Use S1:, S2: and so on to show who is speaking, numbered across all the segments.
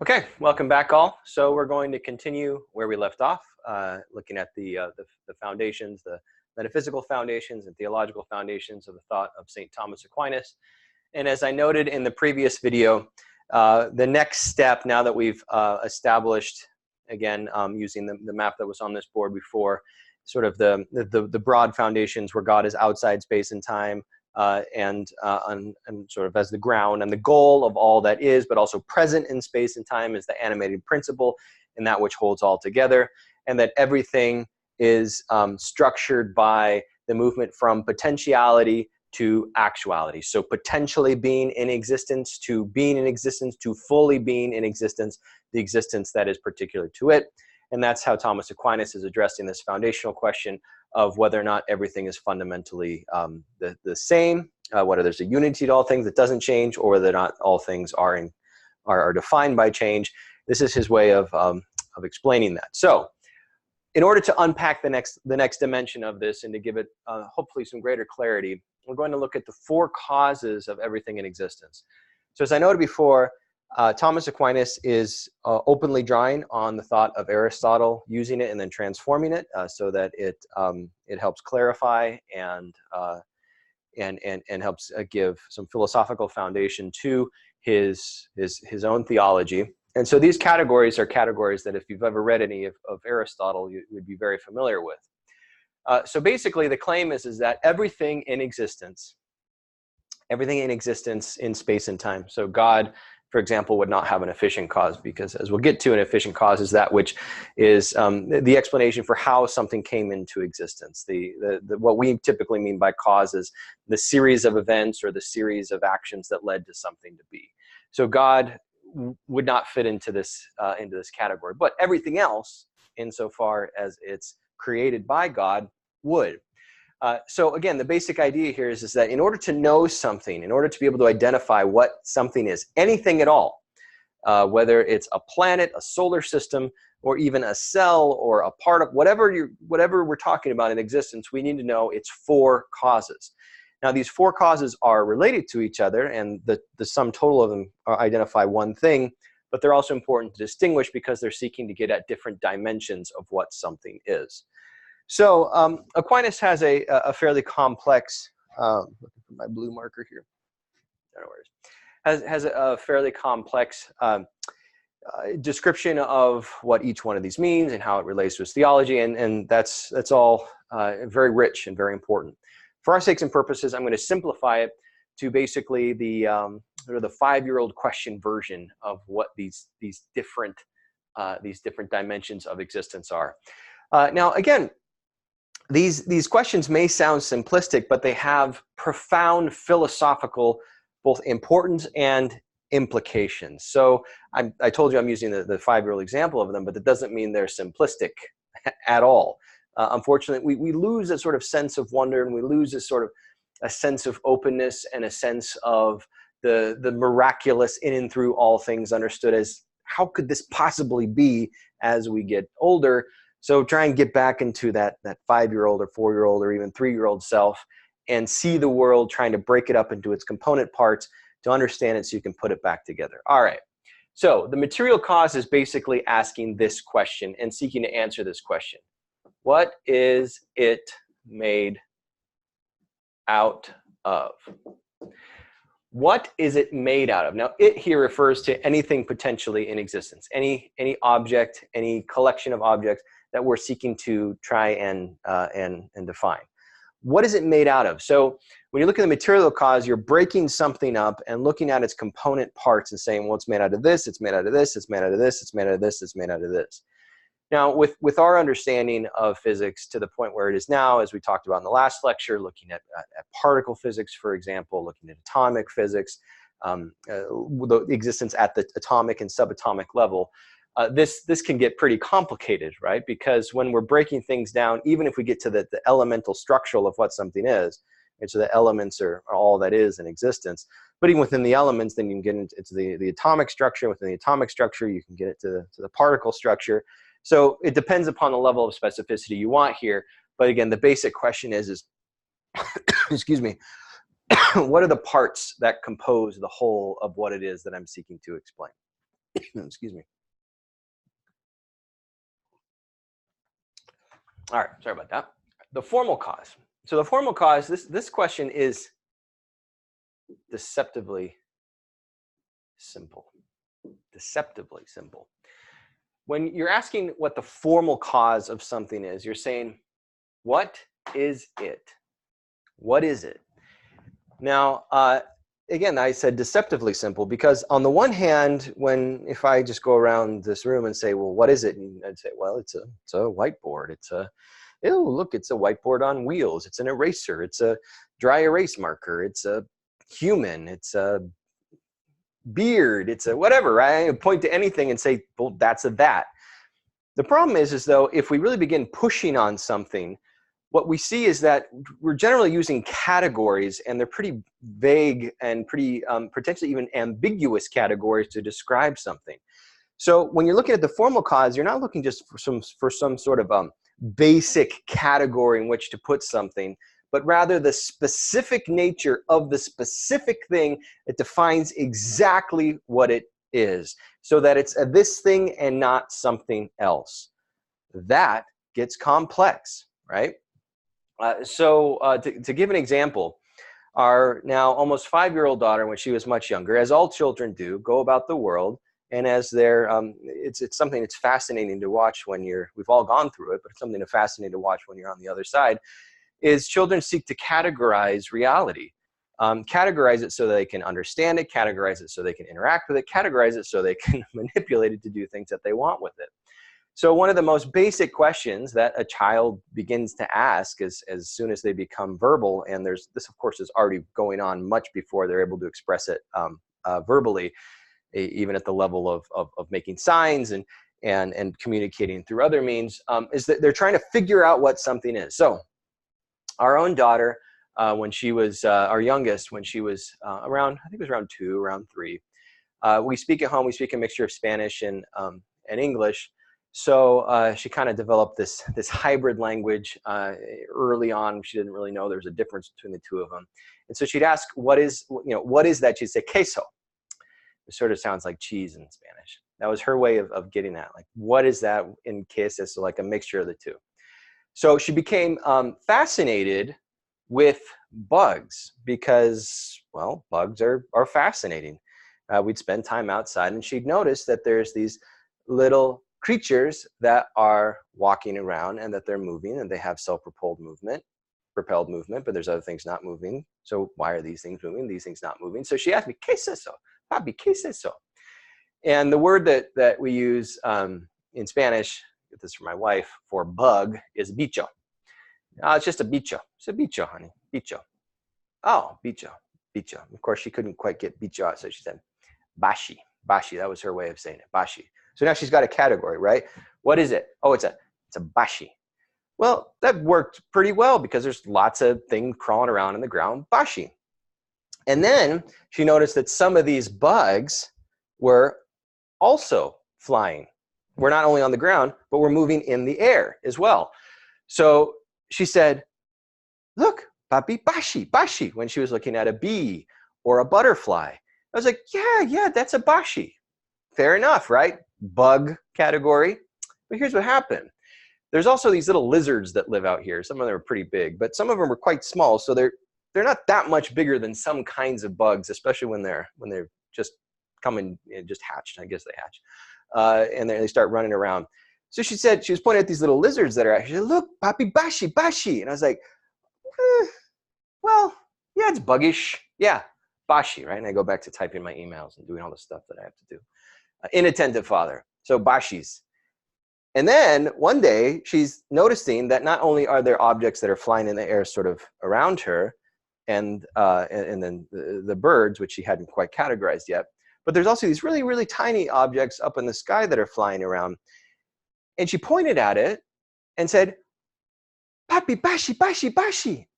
S1: Okay, welcome back all. So we're going to continue where we left off, looking at the foundations, the metaphysical foundations and theological foundations of the thought of St. Thomas Aquinas. And as I noted in the previous video, the next step, now that we've established, again, using the map that was on this board before, sort of the broad foundations where God is outside space and time, and sort of as the ground and the goal of all that is, but also present in space and time is the animating principle and that which holds all together, and that everything is structured by the movement from potentiality to actuality. So potentially being in existence to being in existence to fully being in existence, the existence that is particular to it. And that's how Thomas Aquinas is addressing this foundational question of whether or not everything is fundamentally the same, whether there's a unity to all things that doesn't change, or whether or not all things are defined by change. This is his way of explaining that. So in order to unpack the next dimension of this and to give it hopefully some greater clarity, we're going to look at the four causes of everything in existence. So as I noted before, Thomas Aquinas is openly drawing on the thought of Aristotle, using it and then transforming it so that it helps clarify and helps give some philosophical foundation to his own theology. And so these categories are categories that if you've ever read any of Aristotle, you would be very familiar with. So basically the claim is that everything in existence in space and time. So God, for example, would not have an efficient cause, because as we'll get to, an efficient cause is that which is the explanation for how something came into existence. What we typically mean by cause is the series of events or the series of actions that led to something to be. So God would not fit into this category, but everything else, insofar as it's created by God, would. So again, the basic idea here is that in order to know something, in order to be able to identify what something is, anything at all, whether it's a planet, a solar system, or even a cell or a part of whatever we're talking about in existence, we need to know its four causes. Now, these four causes are related to each other, and the sum total of them identify one thing, but they're also important to distinguish because they're seeking to get at different dimensions of what something is. So Aquinas has a fairly complex, looking for my blue marker here, I don't know where it is, has a fairly complex description of what each one of these means and how it relates to his theology, and that's all very rich and very important. For our sakes and purposes, I'm going to simplify it to basically the sort of the 5-year-old question version of what these different dimensions of existence are. Now, again, these questions may sound simplistic, but they have profound philosophical both importance and implications. So I told you I'm using the 5-year-old example of them, but that doesn't mean they're simplistic at all. Unfortunately, we lose a sort of sense of wonder, and we lose a sort of a sense of openness and a sense of the miraculous in and through all things, understood as how could this possibly be as we get older. So try and get back into that 5-year-old or 4-year-old or even 3-year-old self and see the world, trying to break it up into its component parts to understand it so you can put it back together. All right. So the material cause is basically asking this question and seeking to answer this question. What is it made out of? What is it made out of? Now, it here refers to anything potentially in existence, any object, any collection of objects that we're seeking to try and define. What is it made out of? So when you look at the material cause, you're breaking something up and looking at its component parts and saying, well, it's made out of this, it's made out of this, it's made out of this, it's made out of this, it's made out of this. Now, with our understanding of physics to the point where it is now, as we talked about in the last lecture, looking at particle physics, for example, looking at atomic physics, the existence at the atomic and subatomic level, this can get pretty complicated, right? Because when we're breaking things down, even if we get to the elemental structural of what something is, and so the elements are all that is in existence, but even within the elements, then you can get into the atomic structure. Within the atomic structure, you can get it to the particle structure. So it depends upon the level of specificity you want here. But again, the basic question is excuse me, what are the parts that compose the whole of what it is that I'm seeking to explain? Excuse me. All right, sorry about that. The formal cause. So the formal cause, this question is deceptively simple. Deceptively simple. When you're asking what the formal cause of something is, you're saying, what is it? What is it? Now, again, I said deceptively simple because on the one hand, if I just go around this room and say, well, what is it? And I'd say, well, it's a whiteboard. It's a whiteboard on wheels. It's an eraser. It's a dry erase marker. It's a human. It's a beard. It's a whatever, right? I point to anything and say, well, that's a that. The problem is though, if we really begin pushing on something, what we see is that we're generally using categories, and they're pretty vague and pretty potentially even ambiguous categories to describe something. So when you're looking at the formal cause, you're not looking just for some sort of basic category in which to put something, but rather the specific nature of the specific thing that defines exactly what it is, so that it's this thing and not something else. That gets complex, right? To give an example, our now almost 5-year-old daughter, when she was much younger, as all children do, go about the world, and as they're, it's something that's fascinating to watch when we've all gone through it, but it's something that's fascinating to watch when you're on the other side, is children seek to categorize reality. Categorize it so they can understand it, categorize it so they can interact with it, categorize it so they can manipulate it to do things that they want with it. So one of the most basic questions that a child begins to ask as soon as they become verbal, and this of course is already going on much before they're able to express it verbally, even at the level of making signs and communicating through other means, is that they're trying to figure out what something is. So our own daughter, when she was our youngest, when she was around, I think it was around 2, around 3, we speak at home. We speak a mixture of Spanish and English. So she kind of developed this hybrid language early on. She didn't really know there was a difference between the two of them. And so she'd ask, what is that? She'd say, queso. It sort of sounds like cheese in Spanish. That was her way of getting at, like, what is that in queso? So like a mixture of the two. So she became fascinated with bugs because, well, bugs are fascinating. We'd spend time outside, and she'd notice that there's these little creatures that are walking around and that they're moving, and they have propelled movement, but there's other things not moving. So why are these things moving? These things not moving. So she asked me, ¿qué es eso? Papi, ¿qué es eso? And the word that we use in Spanish, get this from my wife, for bug is bicho. It's just a bicho. It's a bicho, honey. Bicho. Oh, bicho. Bicho. Of course, she couldn't quite get bicho out, so she said bashi. Bashi. That was her way of saying it. Bashi. So now she's got a category, right? What is it? Oh, it's a bashi. Well, that worked pretty well because there's lots of things crawling around in the ground, bashi. And then she noticed that some of these bugs were also flying. We're not only on the ground, but we're moving in the air as well. So she said, look, papi, bashi, bashi, when she was looking at a bee or a butterfly. I was like, yeah, that's a bashi. Fair enough, right? Bug category. But here's what happened. There's also these little lizards that live out here. Some of them are pretty big, but some of them are quite small. So they're not that much bigger than some kinds of bugs, especially when they're just coming, just hatched. I guess they hatch. And then they start running around. So she said, she was pointing at these little lizards that are out here. She said, look, papi, bashi, bashi. And I was like, well, yeah, it's buggish. Yeah, bashi, right? And I go back to typing my emails and doing all the stuff that I have to do. Inattentive father. So bashis. And then one day she's noticing that not only are there objects that are flying in the air sort of around her, and then the birds, which she hadn't quite categorized yet, but there's also these really, really tiny objects up in the sky that are flying around. And she pointed at it and said, papi, bashi, bashi, bashi.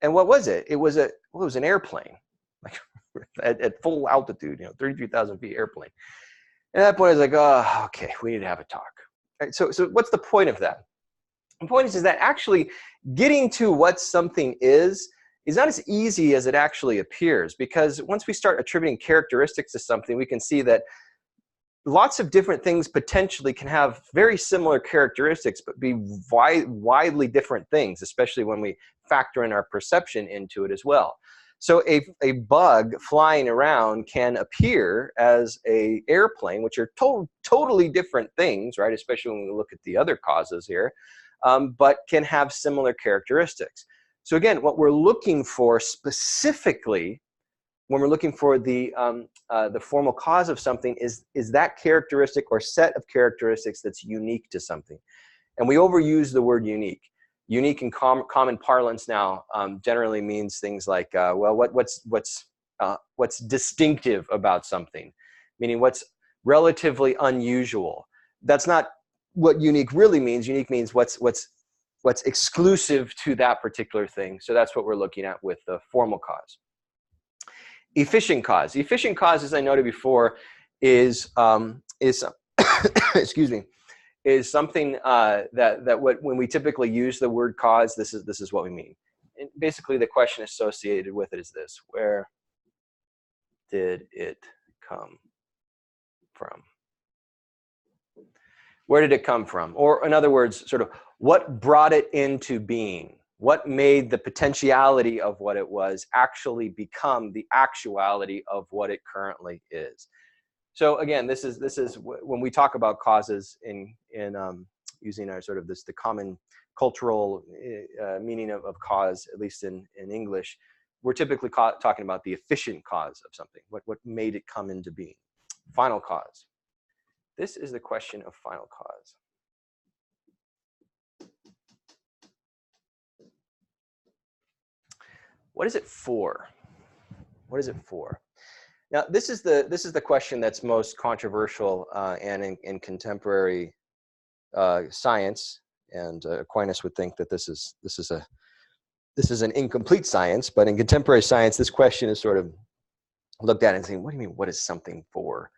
S1: And what was it? It was an airplane, like at full altitude, 33,000 feet airplane. And at that point, I was like, oh, okay, we need to have a talk. Right, so what's the point of that? The point is that actually getting to what something is not as easy as it actually appears, because once we start attributing characteristics to something, we can see that lots of different things potentially can have very similar characteristics, but be widely different things, especially when we factor in our perception into it as well. So a bug flying around can appear as an airplane, which are totally different things, right? Especially when we look at the other causes here, but can have similar characteristics. So again, what we're looking for specifically when we're looking for the formal cause of something is that characteristic or set of characteristics that's unique to something. And we overuse the word unique. Unique in common parlance now generally means things like, well, what's distinctive about something, meaning what's relatively unusual. That's not what unique really means. Unique means what's exclusive to that particular thing. So that's what we're looking at with the formal cause. Efficient cause. Efficient cause, as I noted before, is excuse me, is something when we typically use the word cause, this is what we mean. And basically, the question associated with it is this: where did it come from? Where did it come from? Or in other words, sort of what brought it into being? What made the potentiality of what it was actually become the actuality of what it currently is? So again, this is when we talk about causes in using our sort of the common cultural meaning of cause, at least in English, we're typically talking about the efficient cause of something. What made it come into being? Final cause. This is the question of final cause. What is it for? What is it for? Now, this is the question that's most controversial and in contemporary science. And Aquinas would think that this is an incomplete science, but in contemporary science, this question is sort of looked at and saying, "What do you mean? What is something for?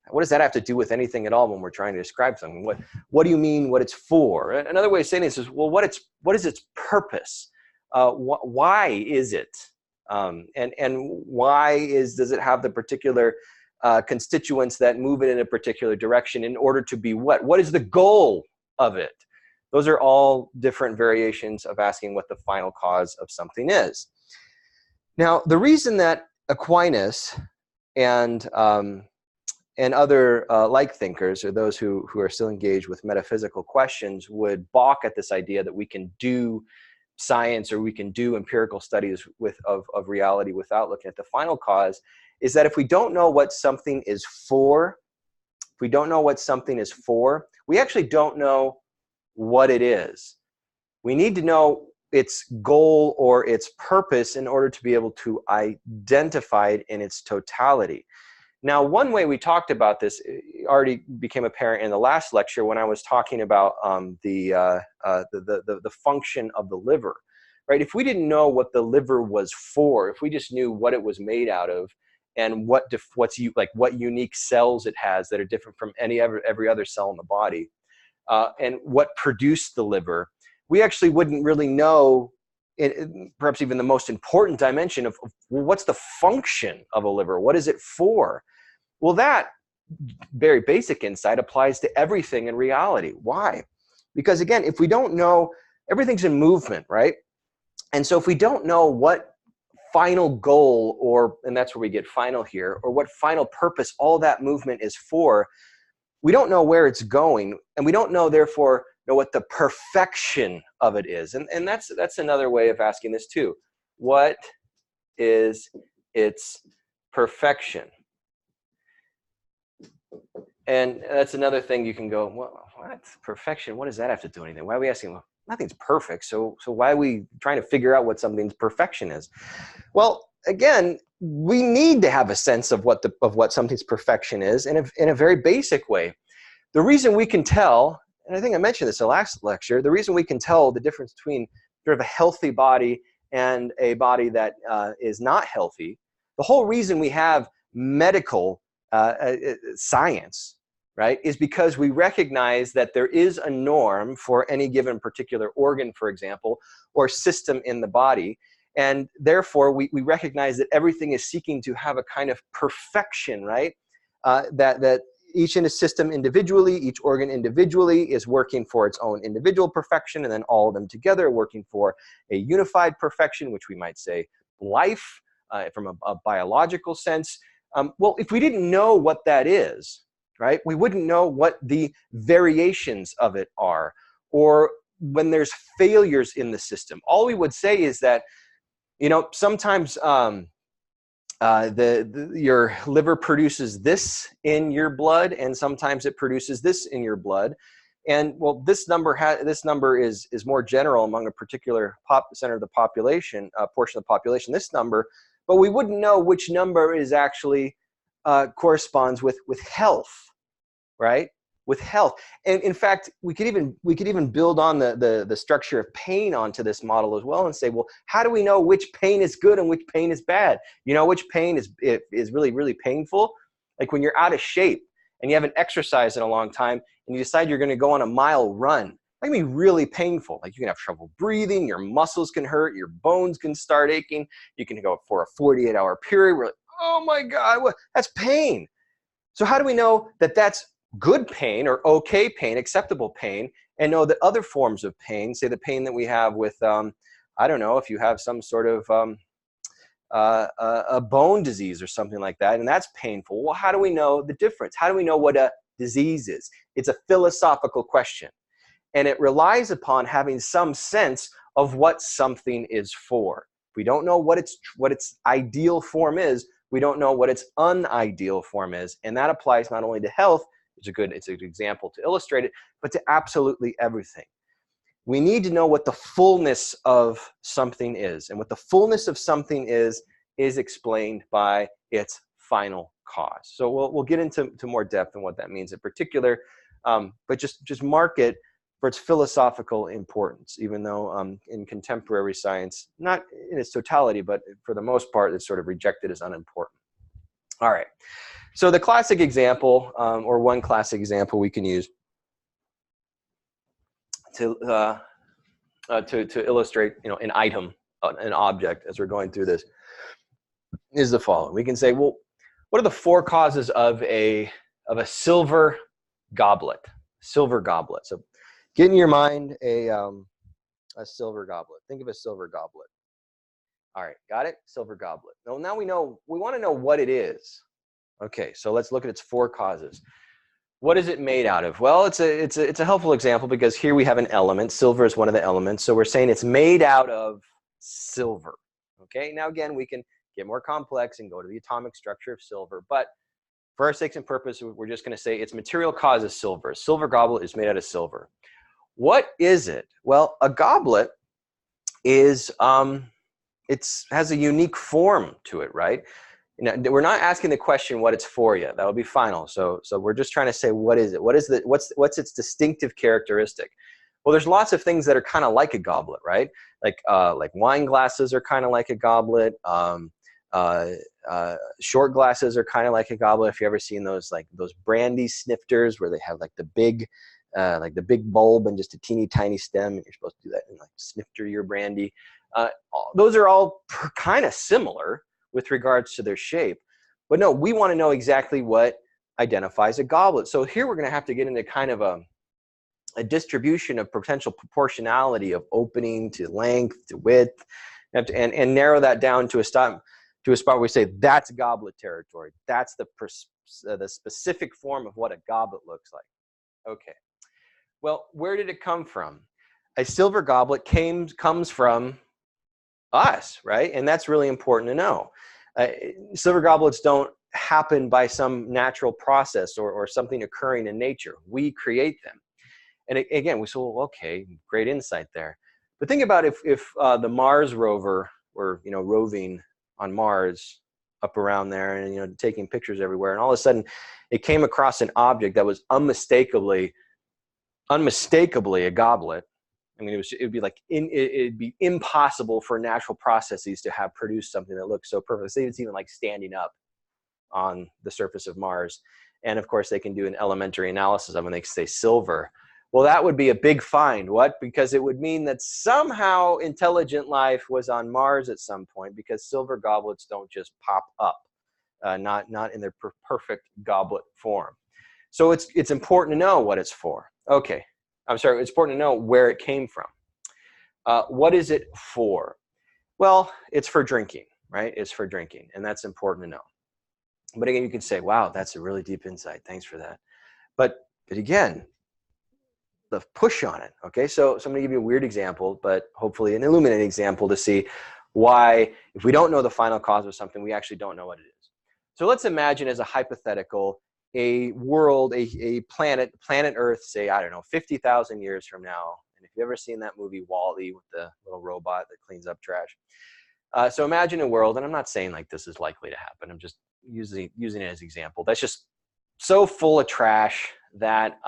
S1: What does that have to do with anything at all when we're trying to describe something? What do you mean? What it's for?" Another way of saying this is, well, what is its purpose? Why is it? And why does it have the particular constituents that move it in a particular direction in order to be what? What is the goal of it? Those are all different variations of asking what the final cause of something is. Now, the reason that Aquinas and other like thinkers, or those who are still engaged with metaphysical questions, would balk at this idea that we can do science or we can do empirical studies of reality without looking at the final cause, is that if we don't know what something is for, we actually don't know what it is. We need to know its goal or its purpose in order to be able to identify it in its totality. Now, one way we talked about this already became apparent in the last lecture when I was talking about the function of the liver, right? If we didn't know what the liver was for, if we just knew what it was made out of and what unique cells it has that are different from every other cell in the body, and what produced the liver, we actually wouldn't really know. Perhaps even the most important dimension of what's the function of a liver? What is it for? Well, that very basic insight applies to everything in reality. Why? Because again, if we don't know, everything's in movement, right? And so if we don't know what final goal, and that's where we get final here, or what final purpose all that movement is for, we don't know where it's going, and we don't know, therefore, know what the perfection of it is. And that's another way of asking this too. What is its perfection? And that's another thing you can go, well, what? Perfection? What does that have to do with anything? Why are we asking? Well, nothing's perfect, so why are we trying to figure out what something's perfection is? Well, again, we need to have a sense of what something's perfection is in a very basic way. The reason we can tell, and I think I mentioned this in the last lecture, the reason we can tell the difference between sort of a healthy body and a body that is not healthy, the whole reason we have medical science, right, is because we recognize that there is a norm for any given particular organ, for example, or system in the body. And therefore, we recognize that everything is seeking to have a kind of perfection, right? That each in a system individually, each organ individually is working for its own individual perfection, and then all of them together working for a unified perfection, which we might say life from a biological sense. Well, if we didn't know what that is, right, we wouldn't know what the variations of it are, or when there's failures in the system. All we would say is that, you know, sometimes your liver produces this in your blood, and sometimes it produces this in your blood. And well, this number is more general among a particular center of the population, portion of the population. This number, but we wouldn't know which number is actually corresponds with health, right? With health. And in fact, we could even build on the structure of pain onto this model as well, and say, well, how do we know which pain is good and which pain is bad? You know, which pain is really, really painful? Like when you're out of shape and you haven't exercised in a long time and you decide you're going to go on a mile run. That can be really painful. Like you can have trouble breathing, your muscles can hurt, your bones can start aching. You can go for a 48-hour period where, like, oh my God, that's pain. So how do we know that that's good pain or okay pain, acceptable pain, and know that other forms of pain, say the pain that we have with, I don't know, if you have some sort of a bone disease or something like that, and that's painful. Well, how do we know the difference? How do we know what a disease is? It's a philosophical question, and it relies upon having some sense of what something is for. If we don't know what its ideal form is, we don't know what its unideal form is, and that applies not only to health. It's a good example to illustrate it, but to absolutely everything. We need to know what the fullness of something is, and what the fullness of something is explained by its final cause. So we'll get into more depth on what that means in particular, but just mark it for its philosophical importance, even though in contemporary science, not in its totality, but for the most part, it's sort of rejected as unimportant. All right. So the classic example, or one classic example we can use to illustrate, you know, an item, an object, as we're going through this, is the following. We can say, well, what are the four causes of a silver goblet? Silver goblet. So get in your mind a silver goblet. Think of a silver goblet. All right, got it? Silver goblet. Now we want to know what it is. Okay, so let's look at its four causes. What is it made out of? Well, it's a helpful example because here we have an element. Silver is one of the elements. So we're saying it's made out of silver. Okay, now again, we can get more complex and go to the atomic structure of silver. But for our sakes and purpose, we're just going to say its material cause is silver. A silver goblet is made out of silver. What is it? Well, a goblet is, has a unique form to it, right? Now, we're not asking the question what it's for yet. That'll be final. So we're just trying to say, what is it? What's its distinctive characteristic? Well, there's lots of things that are kind of like a goblet, right? Like wine glasses are kind of like a goblet. Short glasses are kind of like a goblet. If you ever seen those brandy snifters where they have like the big bulb and just a teeny tiny stem, and you're supposed to do that and like snifter your brandy. Those are all kind of similar with regards to their shape. But no, we want to know exactly what identifies a goblet. So here we're going to have to get into kind of a distribution of potential proportionality of opening to length to width, and narrow that down to a spot where we say that's goblet territory. That's the specific form of what a goblet looks like. Okay. Well, where did it come from? A silver goblet comes from us, right? And that's really important to know. Silver goblets don't happen by some natural process or something occurring in nature. We create them. And again, we say, well, okay, great insight there. But think about if the Mars rover were, you know, roving on Mars up around there and, you know, taking pictures everywhere, and all of a sudden it came across an object that was unmistakably a goblet. I mean, it'd be impossible for natural processes to have produced something that looks so perfect. Say it's even like standing up on the surface of Mars. And of course, they can do an elementary analysis of when they say silver. Well, that would be a big find. What? Because it would mean that somehow intelligent life was on Mars at some point, because silver goblets don't just pop up, not in their perfect goblet form. So it's important to know what it's for. Okay, I'm sorry, it's important to know where it came from. What is it for? Well, it's for drinking, right? It's for drinking, and that's important to know. But again, you can say, wow, that's a really deep insight. Thanks for that. But again, the push on it, okay? So I'm going to give you a weird example, but hopefully an illuminating example to see why, if we don't know the final cause of something, we actually don't know what it is. So let's imagine as a hypothetical, a world, a planet Earth, say, I don't know, 50,000 years from now. And if you've ever seen that movie WALL-E with the little robot that cleans up trash. So imagine a world, and I'm not saying like this is likely to happen. I'm just using it as an example. That's just so full of trash that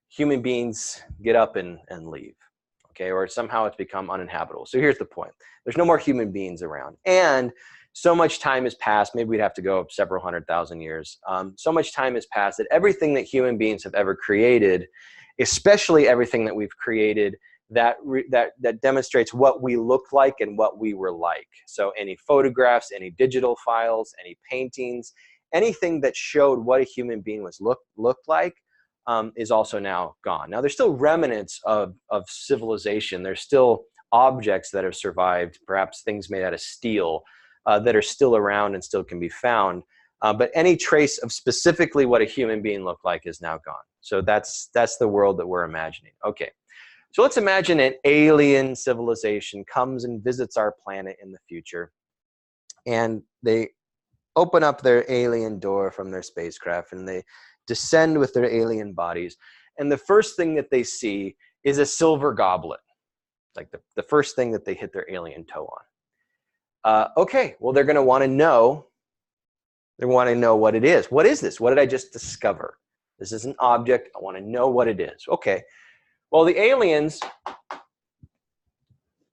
S1: human beings get up and leave, okay? Or somehow it's become uninhabitable. So here's the point. There's no more human beings around. And so much time has passed, maybe we'd have to go several 100,000 years. So much time has passed that everything that human beings have ever created, especially everything that we've created that demonstrates what we look like and what we were like. So any photographs, any digital files, any paintings, anything that showed what a human being was looked like is also now gone. Now there's still remnants of civilization. There's still objects that have survived, perhaps things made out of steel that are still around and still can be found. But any trace of specifically what a human being looked like is now gone. So that's the world that we're imagining. Okay. So let's imagine an alien civilization comes and visits our planet in the future, and they open up their alien door from their spacecraft, and they descend with their alien bodies. And the first thing that they see is a silver goblet, like the first thing that they hit their alien toe on. Okay, well, they're going to want to know. They want to know what it is. What is this? What did I just discover? This is an object. I want to know what it is. Okay. Well, the aliens,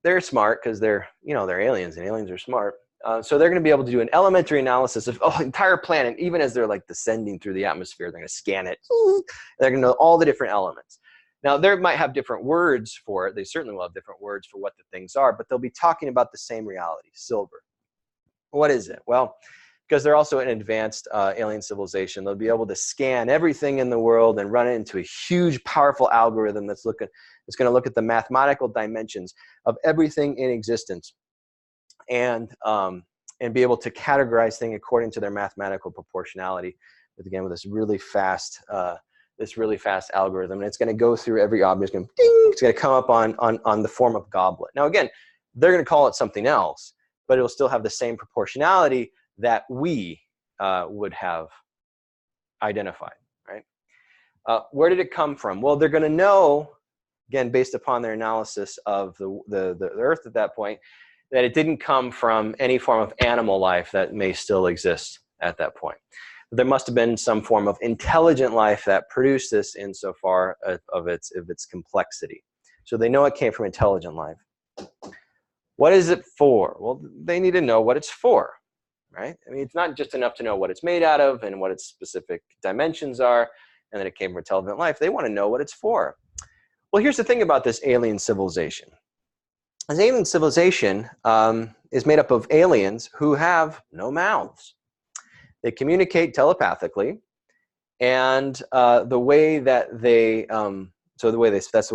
S1: they're smart because they're aliens, and aliens are smart. So they're going to be able to do an elementary analysis of the entire planet, even as they're like descending through the atmosphere. They're going to scan it. They're going to know all the different elements. Now, they might have different words for it. They certainly will have different words for what the things are, but they'll be talking about the same reality, silver. What is it? Well, because they're also an advanced alien civilization, they'll be able to scan everything in the world and run it into a huge, powerful algorithm that's going to look at the mathematical dimensions of everything in existence, and be able to categorize things according to their mathematical proportionality. With this really fast algorithm, and it's going to go through every object. It's going to come up on the form of goblet. Now, again, they're going to call it something else, but it'll still have the same proportionality that we would have identified, right? Where did it come from? Well, they're going to know, again, based upon their analysis of the Earth at that point, that it didn't come from any form of animal life that may still exist at that point. There must have been some form of intelligent life that produced this insofar of its complexity. So they know it came from intelligent life. What is it for? Well, they need to know what it's for, right? I mean, it's not just enough to know what it's made out of and what its specific dimensions are, and that it came from intelligent life. They want to know what it's for. Well, here's the thing about this alien civilization. This alien civilization is made up of aliens who have no mouths. They communicate telepathically, and the way that they that's the way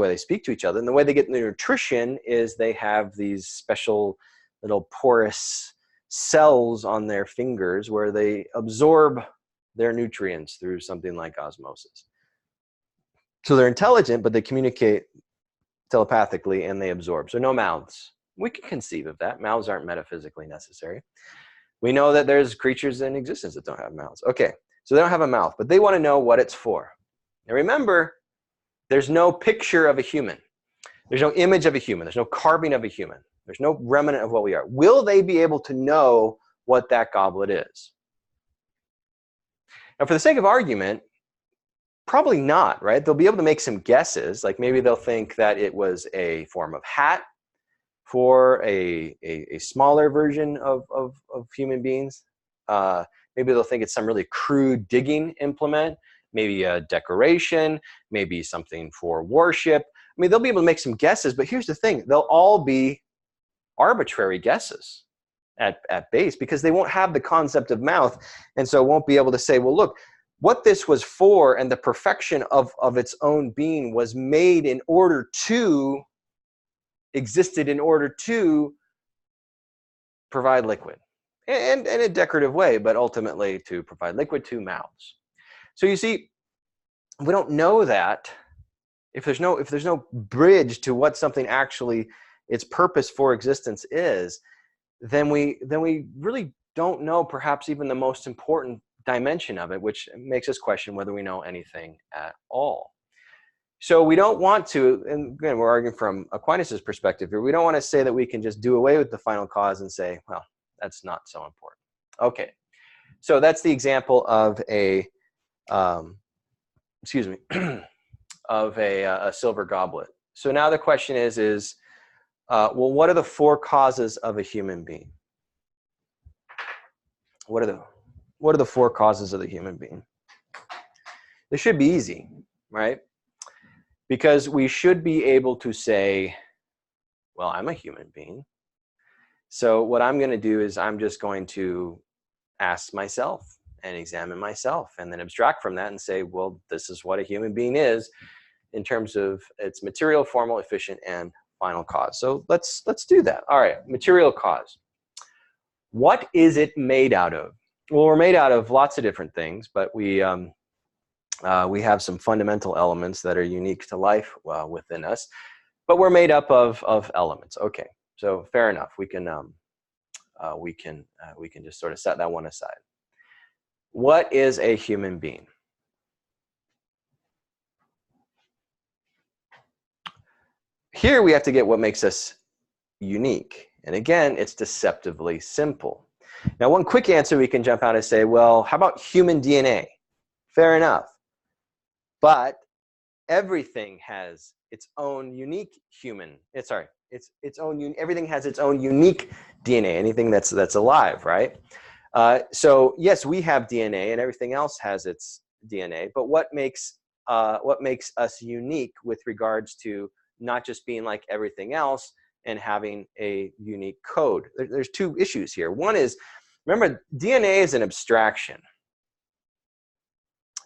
S1: they speak to each other. And the way they get their nutrition is they have these special little porous cells on their fingers where they absorb their nutrients through something like osmosis. So they're intelligent, but they communicate telepathically and they absorb. So no mouths. We can conceive of that. Mouths aren't metaphysically necessary. We know that there's creatures in existence that don't have mouths. Okay, so they don't have a mouth, but they want to know what it's for. Now remember, there's no picture of a human. There's no image of a human. There's no carving of a human. There's no remnant of what we are. Will they be able to know what that goblet is? Now, for the sake of argument, probably not, right? They'll be able to make some guesses. Like maybe they'll think that it was a form of hat for a smaller version of human beings. Maybe they'll think it's some really crude digging implement, maybe a decoration, maybe something for worship. I mean, they'll be able to make some guesses, but here's the thing. They'll all be arbitrary guesses at base because they won't have the concept of mouth, and so won't be able to say, well, look, what this was for and the perfection of its own being was made in order to, existed in order to provide liquid. And in a decorative way, but ultimately to provide liquid to mouths. So you see, we don't know that if there's no bridge to what something actually its purpose for existence is, then we really don't know perhaps even the most important dimension of it, which makes us question whether we know anything at all. So we don't want to, and again, we're arguing from Aquinas' perspective here, we don't want to say that we can just do away with the final cause and say, well, that's not so important. Okay, so that's the example of a, excuse me, of a silver goblet. So now the question is well, what are the four causes of a human being? What are the four causes of the human being? This should be easy, right? Because we should be able to say, well, I'm a human being. So what I'm going to do is I'm just going to ask myself and examine myself and then abstract from that and say, well, this is what a human being is in terms of its material, formal, efficient, and final cause. So let's do that. All right, material cause. What is it made out of? Well, we're made out of lots of different things, but we have some fundamental elements that are unique to life within us. But we're made up of elements. Okay, so fair enough. We can just sort of set that one aside. What is a human being? Here we have to get what makes us unique. And again, it's deceptively simple. Now, one quick answer we can jump out and say, well, how about human DNA? Fair enough. But everything has its own unique everything has its own unique DNA, anything that's alive, right? So yes, we have DNA and everything else has its DNA, but what makes us unique with regards to not just being like everything else and having a unique code? There's two issues here. One is, remember, DNA is an abstraction.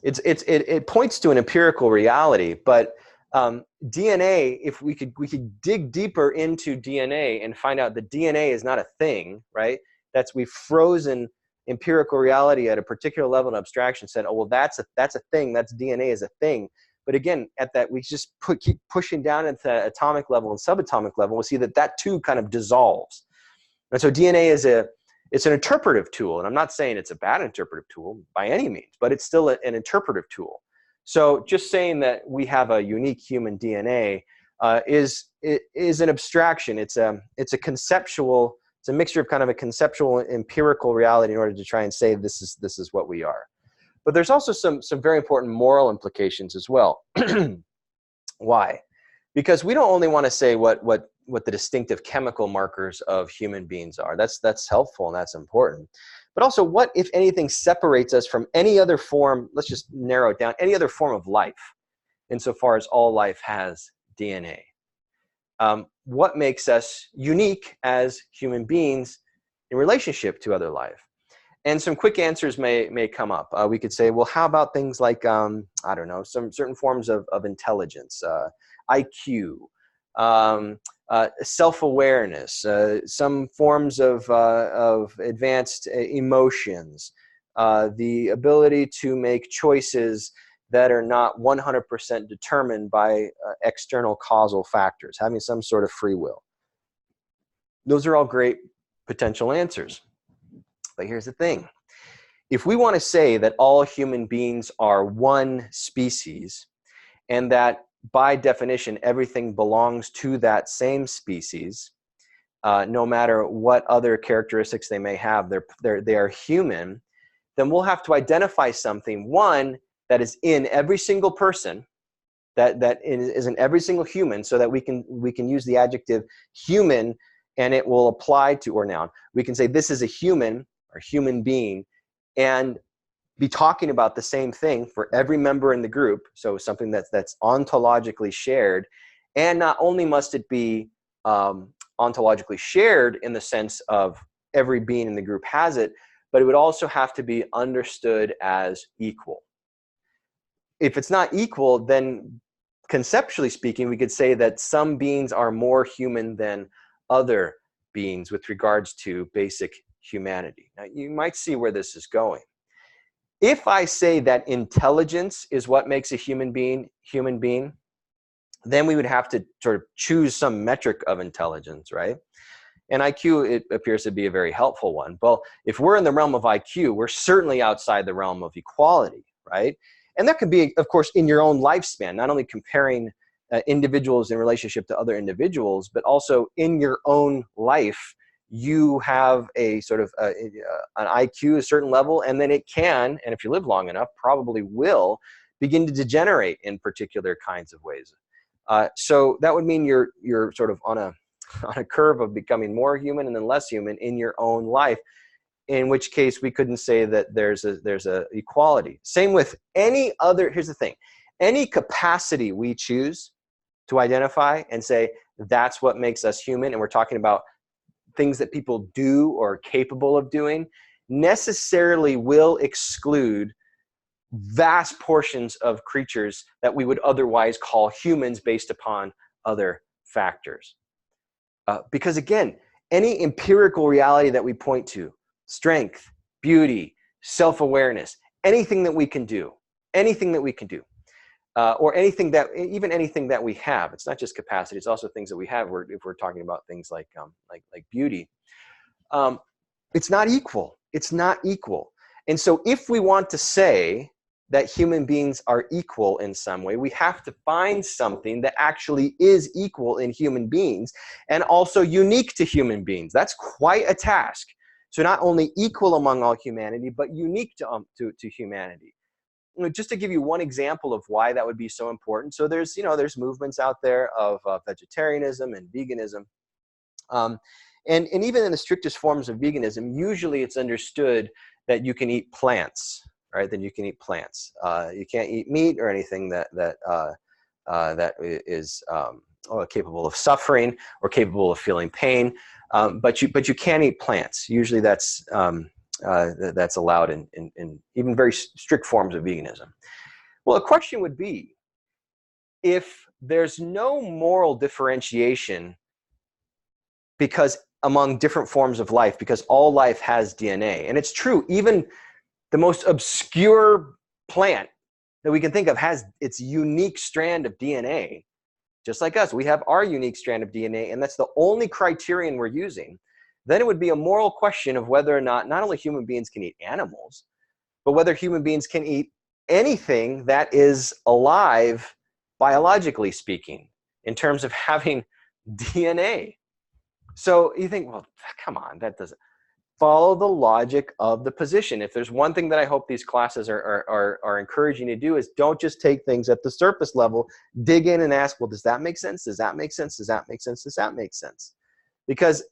S1: It points to an empirical reality, but DNA, if we could dig deeper into DNA and find out that DNA is not a thing, right? We've frozen empirical reality at a particular level of abstraction, said, oh, well, that's a thing, that's DNA is a thing. But again, at that, we just keep pushing down into the atomic level and subatomic level, we'll see that too kind of dissolves. And so DNA is it's an interpretive tool, and I'm not saying it's a bad interpretive tool by any means, but it's still an interpretive tool. So just saying that we have a unique human DNA is an abstraction. It's a conceptual. It's a mixture of kind of a conceptual empirical reality in order to try and say this is what we are. But there's also some very important moral implications as well. Why? Because we don't only want to say what the distinctive chemical markers of human beings are. That's helpful and that's important. But also, what, if anything, separates us from any other form, let's just narrow it down, any other form of life, insofar as all life has DNA? What makes us unique as human beings in relationship to other life? And some quick answers may come up. We could say, well, how about things like, I don't know, some certain forms of intelligence, IQ, self-awareness, some forms of advanced emotions, the ability to make choices that are not 100% determined by external causal factors, having some sort of free will. Those are all great potential answers. But here's the thing. If we want to say that all human beings are one species, and that by definition everything belongs to that same species, no matter what other characteristics they may have, they are human, then we'll have to identify something, one, that is in every single person, that is in every single human, so that we can use the adjective human and it will apply to, or noun. We can say this is a human or human being and be talking about the same thing for every member in the group, so something that's ontologically shared. And not only must it be ontologically shared in the sense of every being in the group has it, but it would also have to be understood as equal. if it's not equal, then conceptually speaking, we could say that some beings are more human than other beings with regards to basic humanity. Now, you might see where this is going. If I say that intelligence is what makes a human being, then we would have to sort of choose some metric of intelligence, right? And IQ, it appears to be a very helpful one. Well, if we're in the realm of IQ, we're certainly outside the realm of equality, right? And that could be, of course, in your own lifespan, not only comparing individuals in relationship to other individuals, but also in your own life, you have a sort of an IQ, a certain level, and then it can, and if you live long enough, probably will begin to degenerate in particular kinds of ways. So that would mean you're sort of on a curve of becoming more human and then less human in your own life, in which case we couldn't say that there's a equality. Same with any other, here's the thing, any capacity we choose to identify and say that's what makes us human, and we're talking about things that people do or are capable of doing, necessarily will exclude vast portions of creatures that we would otherwise call humans based upon other factors. Because again, any empirical reality that we point to, strength, beauty, self-awareness, anything that we can do, or anything that we have. It's not just capacity; it's also things that we have. If we're talking about things like beauty, it's not equal. It's not equal. And so, if we want to say that human beings are equal in some way, we have to find something that actually is equal in human beings and also unique to human beings. That's quite a task. So not only equal among all humanity, but unique to humanity. Just to give you one example of why that would be so important. So there's movements out there of vegetarianism and veganism. And even in the strictest forms of veganism, usually it's understood that you can eat plants, right? Then you can eat plants. You can't eat meat or anything that is capable of suffering or capable of feeling pain. But you can eat plants. Usually that's allowed in even very strict forms of veganism. Well, a question would be, if there's no moral differentiation because among different forms of life, because all life has DNA, and it's true, even the most obscure plant that we can think of has its unique strand of DNA. Just like us, we have our unique strand of DNA, and that's the only criterion we're using. Then it would be a moral question of whether or not only human beings can eat animals, but whether human beings can eat anything that is alive, biologically speaking, in terms of having DNA. So you think, well, come on, that doesn't follow the logic of the position. If there's one thing that I hope these classes are encouraging you to do, is don't just take things at the surface level, dig in and ask, well, does that make sense? Does that make sense? Does that make sense? Does that make sense? Because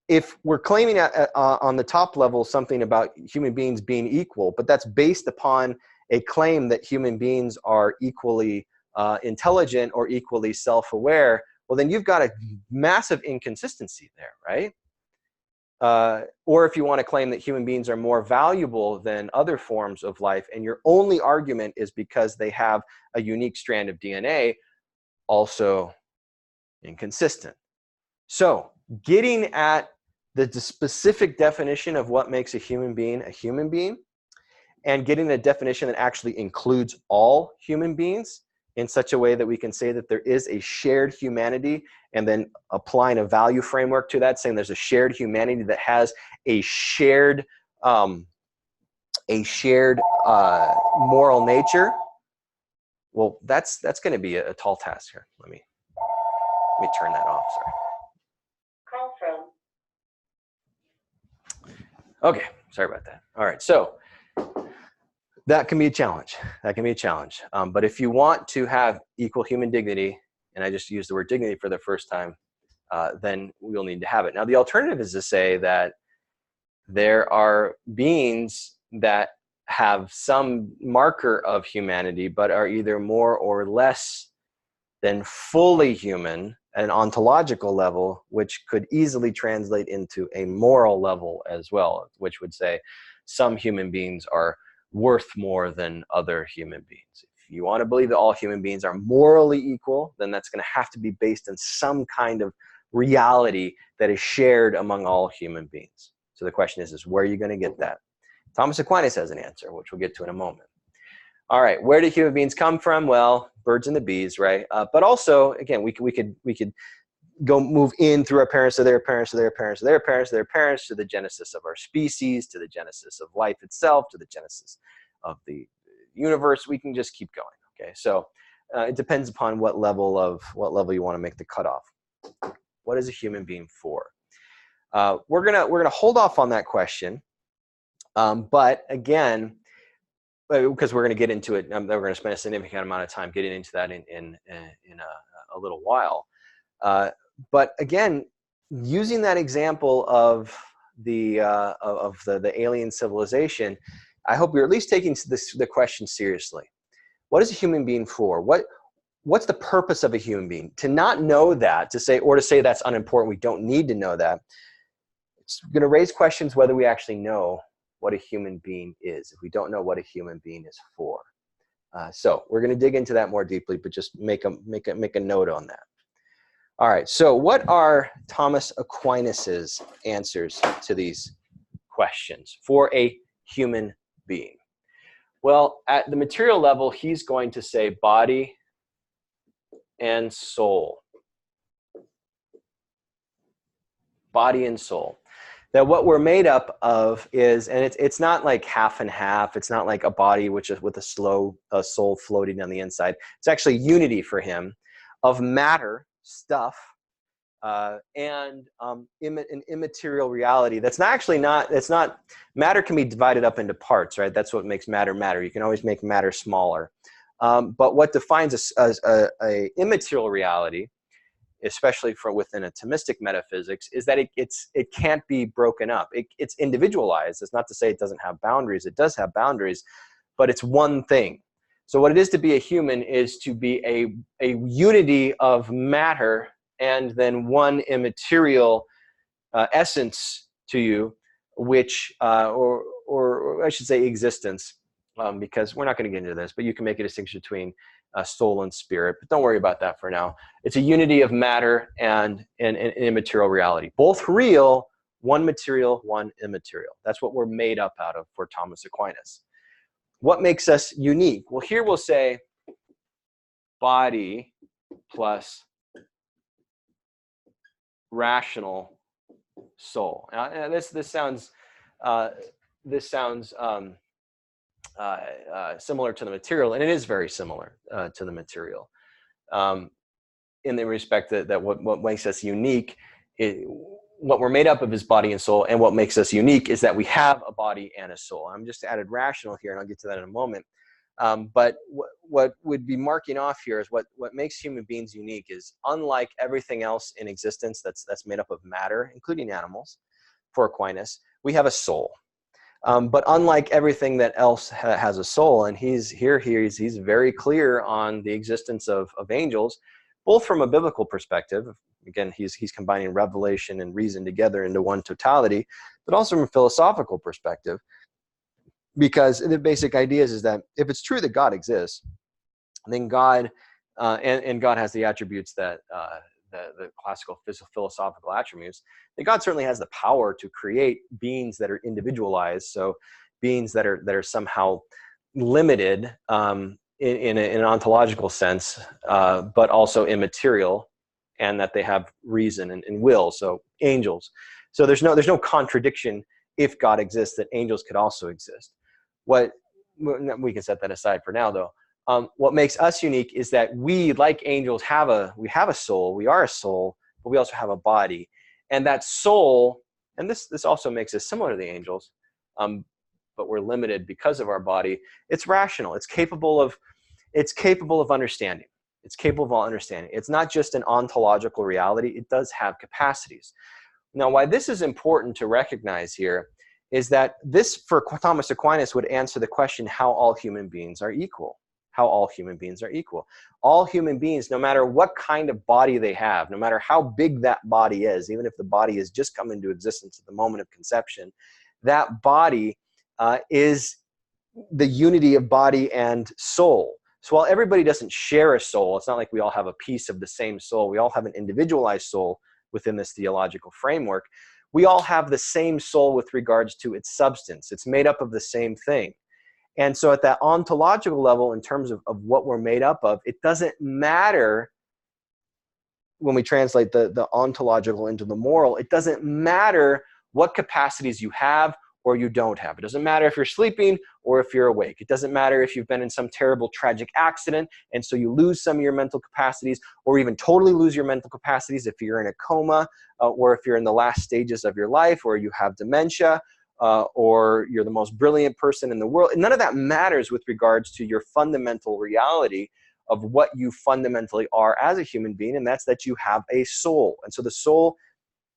S1: if we're claiming on the top level something about human beings being equal, but that's based upon a claim that human beings are equally intelligent or equally self-aware, well, then you've got a massive inconsistency there, right? Or if you want to claim that human beings are more valuable than other forms of life, and your only argument is because they have a unique strand of DNA, also inconsistent. So getting at the specific definition of what makes a human being, and getting a definition that actually includes all human beings in such a way that we can say that there is a shared humanity, and then applying a value framework to that, saying there's a shared humanity that has a shared moral nature. Well, that's going to be a tall task here. Let me turn that off. Sorry.
S2: Call from.
S1: Okay, sorry about that. All right, so that can be a challenge. But if you want to have equal human dignity, and I just used the word dignity for the first time, then we'll need to have it. Now, the alternative is to say that there are beings that have some marker of humanity, but are either more or less than fully human at an ontological level, which could easily translate into a moral level as well, which would say some human beings are worth more than other human beings. you want to believe that all human beings are morally equal, then that's going to have to be based on some kind of reality that is shared among all human beings. So the question is where are you going to get that? Thomas Aquinas has an answer, which we'll get to in a moment. All right, where do human beings come from? Well, birds and the bees, right? But also, again, we could go move in through our parents to their parents to their parents to their parents to their parents to the genesis of our species, to the genesis of life itself, to the genesis of the universe. We can just keep going. Okay, so it depends upon what level you want to make the cutoff. What is a human being for? We're gonna hold off on that question, but again, because we're going to get into it, we're going to spend a significant amount of time getting into that in a little while. But again, using that example of the alien civilization, I hope you're at least taking the question seriously. What is a human being for? What's the purpose of a human being? To not know that, to say that's unimportant, we don't need to know that, it's going to raise questions whether we actually know what a human being is, if we don't know what a human being is for. So we're going to dig into that more deeply, but just make a note on that. All right, so what are Thomas Aquinas's answers to these questions for a human being? Well, at the material level, he's going to say body and soul. Body and soul. That what we're made up of is, and it's not like half and half. It's not like a body which is with a soul floating on the inside. It's actually unity for him of matter, stuff, and an immaterial reality. That's not matter can be divided up into parts, right? That's what makes matter matter. You can always make matter smaller. But what defines a immaterial reality, especially within a Thomistic metaphysics, is that it can't be broken up. It's individualized. It's not to say it doesn't have boundaries. It does have boundaries, but it's one thing. So what it is to be a human is to be a unity of matter and then one immaterial essence to you, which, or I should say existence, because we're not going to get into this, but you can make a distinction between soul and spirit, but don't worry about that for now. It's a unity of matter and immaterial reality. Both real, one material, one immaterial. That's what we're made up out of for Thomas Aquinas. What makes us unique? Well, here we'll say body plus rational soul. Now, this sounds similar to the material, and it is very similar to the material, in the respect that what makes us unique, what we're made up of is body and soul, and what makes us unique is that we have a body and a soul. I'm just added rational here, and I'll get to that in a moment. But what would be marking off here is what makes human beings unique is, unlike everything else in existence that's made up of matter, including animals, for Aquinas, we have a soul. But unlike everything that else has a soul, and he's very clear on the existence of angels, both from a biblical perspective. Again, he's combining revelation and reason together into one totality, but also from a philosophical perspective. Because the basic idea is that if it's true that God exists, then God, and God has the attributes that the classical philosophical attributes, then God certainly has the power to create beings that are individualized, so beings that are somehow limited in an ontological sense, but also immaterial, and that they have reason and will, so angels. So there's no contradiction if God exists that angels could also exist. We can set that aside for now, though. What makes us unique is that we, like angels, have a soul. We are a soul, but we also have a body, and that soul. And this also makes us similar to the angels, but we're limited because of our body. It's rational. It's capable of understanding. It's capable of all understanding. It's not just an ontological reality. It does have capacities. Now, why this is important to recognize here is that this, for Thomas Aquinas, would answer the question how all human beings are equal. How all human beings are equal. All human beings, no matter what kind of body they have, no matter how big that body is, even if the body has just come into existence at the moment of conception, that body is the unity of body and soul. So while everybody doesn't share a soul, it's not like we all have a piece of the same soul. We all have an individualized soul within this theological framework. We all have the same soul with regards to its substance. It's made up of the same thing. And so at that ontological level, in terms of what we're made up of, it doesn't matter when we translate the ontological into the moral, it doesn't matter what capacities you have or you don't have. It doesn't matter if you're sleeping or if you're awake. It doesn't matter if you've been in some terrible tragic accident and so you lose some of your mental capacities, or even totally lose your mental capacities if you're in a coma, or if you're in the last stages of your life, or you have dementia, or you're the most brilliant person in the world. None of that matters with regards to your fundamental reality of what you fundamentally are as a human being, and that's that you have a soul. And so the soul,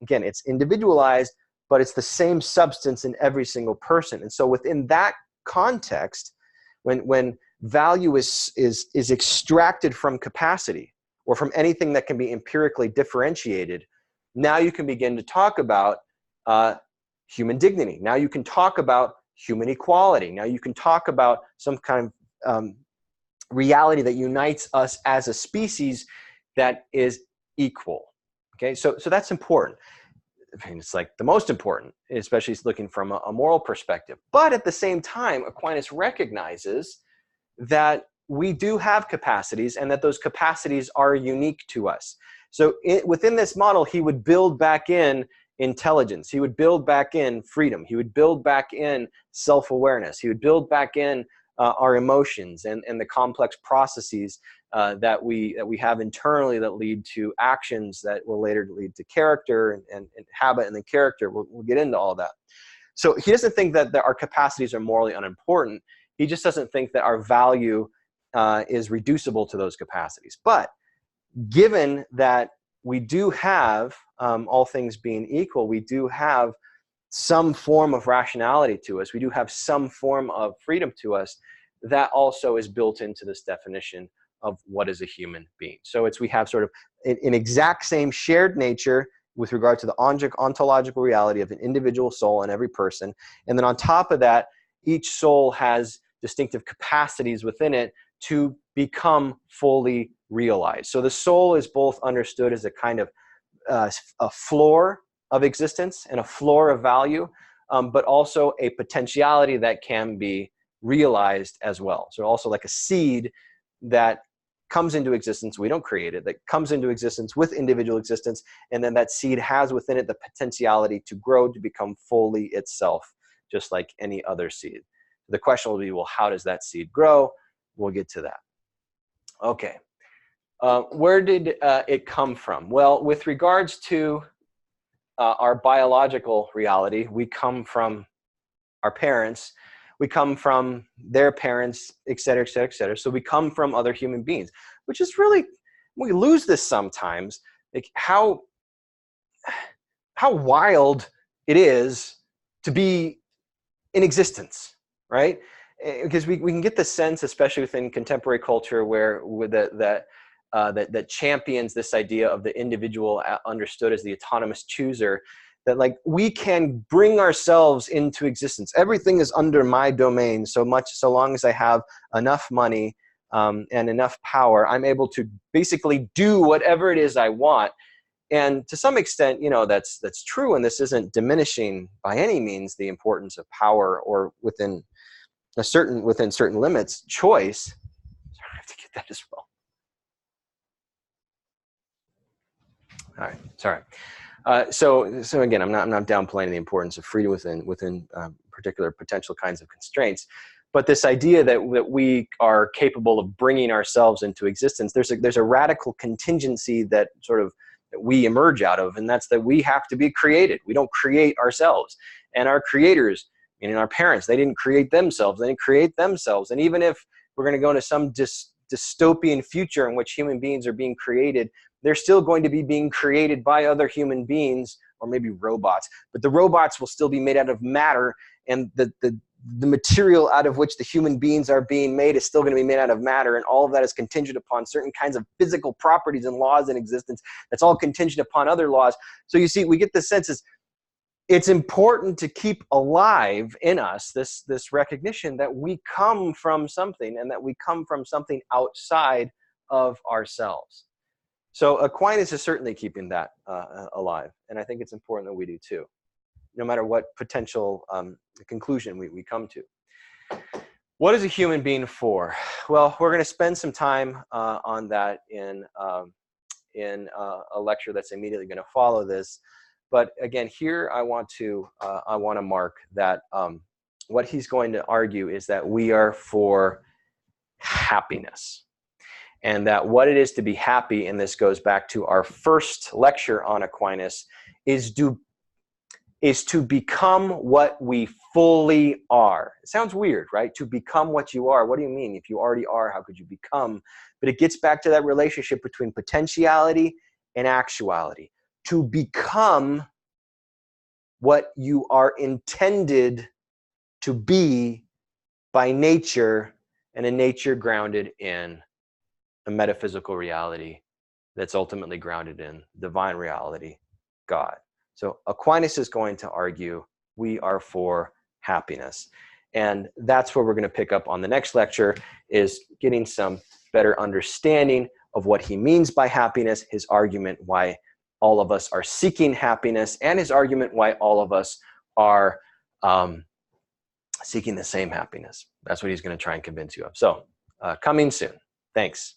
S1: again, it's individualized, but it's the same substance in every single person. And so within that context, when value is extracted from capacity or from anything that can be empirically differentiated, now you can begin to talk about human dignity. Now you can talk about human equality. Now you can talk about some kind of reality that unites us as a species that is equal. Okay, so that's important. I mean, it's like the most important, especially looking from a moral perspective. But at the same time, Aquinas recognizes that we do have capacities and that those capacities are unique to us. So within this model, he would build back in intelligence. He would build back in freedom. He would build back in self-awareness. He would build back in our emotions and the complex processes that we have internally that lead to actions that will later lead to character and habit, and then character. We'll get into all that. So he doesn't think that our capacities are morally unimportant. He just doesn't think that our value is reducible to those capacities. But given that we do have, all things being equal, we do have some form of rationality to us. We do have some form of freedom to us. That also is built into this definition of what is a human being. So we have sort of an exact same shared nature with regard to the ontological reality of an individual soul in every person. And then on top of that, each soul has distinctive capacities within it to become fully realized. So the soul is both understood as a kind of a floor of existence and a floor of value, but also a potentiality that can be realized as well. So also like a seed that comes into existence, we don't create it, that comes into existence with individual existence, and then that seed has within it the potentiality to grow to become fully itself, just like any other seed. The question will be, well, how does that seed grow? We'll get to that. Okay. Where did it come from? Well, with regards to our biological reality, we come from our parents, we come from their parents, et cetera, et cetera, et cetera. So we come from other human beings, which is really, we lose this sometimes, like how wild it is to be in existence, right? Because we can get the sense, especially within contemporary culture, where that champions this idea of the individual understood as the autonomous chooser, that like we can bring ourselves into existence. Everything is under my domain so long as I have enough money and enough power, I'm able to basically do whatever it is I want. And to some extent, you know, that's true, and this isn't diminishing by any means the importance of power, or within certain limits, choice. Sorry, I have to get that as well. All right, sorry. So again, I'm not downplaying the importance of freedom within particular potential kinds of constraints, but this idea that we are capable of bringing ourselves into existence, there's a radical contingency that we emerge out of, and that's that we have to be created. We don't create ourselves, and our creators, meaning our parents, they didn't create themselves. They didn't create themselves, and even if we're going to go into some dystopian future in which human beings are being created, they're still going to be being created by other human beings, or maybe robots, but the robots will still be made out of matter, and the material out of which the human beings are being made is still going to be made out of matter, and all of that is contingent upon certain kinds of physical properties and laws in existence. That's all contingent upon other laws. So you see, we get the sense is it's important to keep alive in us this recognition that we come from something, and that we come from something outside of ourselves. So Aquinas is certainly keeping that alive, and I think it's important that we do too, no matter what potential conclusion we come to. What is a human being for? Well, we're going to spend some time on that in a lecture that's immediately going to follow this. But again, here I want to mark that what he's going to argue is that we are for happiness, and that what it is to be happy, and this goes back to our first lecture on Aquinas, is to become what we fully are. It sounds weird, right? To become what you are. What do you mean? If you already are, how could you become? But it gets back to that relationship between potentiality and actuality. To become what you are intended to be by nature, and a nature grounded in a metaphysical reality that's ultimately grounded in divine reality, God. So Aquinas is going to argue we are for happiness. And that's where we're going to pick up on the next lecture, is getting some better understanding of what he means by happiness, his argument why all of us are seeking happiness, and his argument why all of us are seeking the same happiness. That's what he's going to try and convince you of. So coming soon. Thanks.